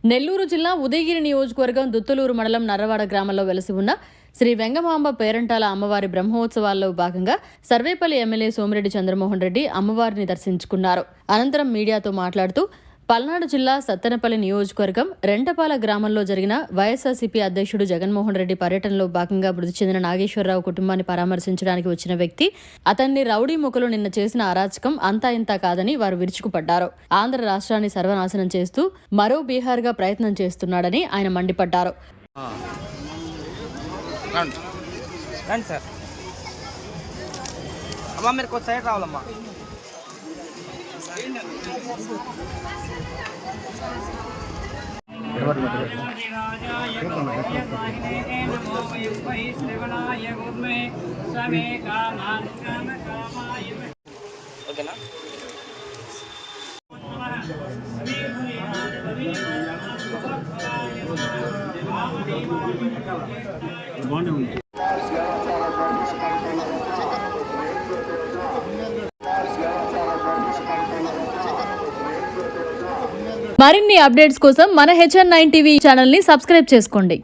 నెల్లూరు జిల్లా ఉదయగిరి నియోజకవర్గం దుత్తలూరు మండలం నర్రవాడ గ్రామంలో వెలసి ఉన్న శ్రీ వెంగమాంబ పేరంటాల అమ్మవారి బ్రహ్మోత్సవాల్లో భాగంగా సర్వేపల్లి ఎమ్మెల్యే సోమిరెడ్డి చంద్రమోహన్ రెడ్డి అమ్మవారిని దర్శించుకున్నారు. అనంతరం మీడియాతో మాట్లాడుతూ పల్నాడు జిల్లా సత్తెనపల్లి నియోజకవర్గం రెంటపాల గ్రామంలో జరిగిన వైఎస్ఆర్సీపీ అధ్యక్షుడు జగన్మోహన్ రెడ్డి పర్యటనలో భాగంగా మృతి చెందిన నాగేశ్వరరావు కుటుంబాన్ని పరామర్శించడానికి వచ్చిన వ్యక్తి అతన్ని రౌడీ ముఖలు నిన్న చేసిన అరాచకం అంతా ఇంతా కాదని వారు విరుచుకుపడ్డారు. ఆంధ్ర రాష్ట్రాన్ని సర్వనాశనం చేస్తూ మరో బీహార్గా ప్రయత్నం చేస్తున్నాడని ఆయన మండిపడ్డారు. ఓకేనా? మరిన్ని అప్డేట్స్ కోసం మన HN9 టీవీ ఛానల్ ని సబ్స్క్రైబ్ చేసుకోండి.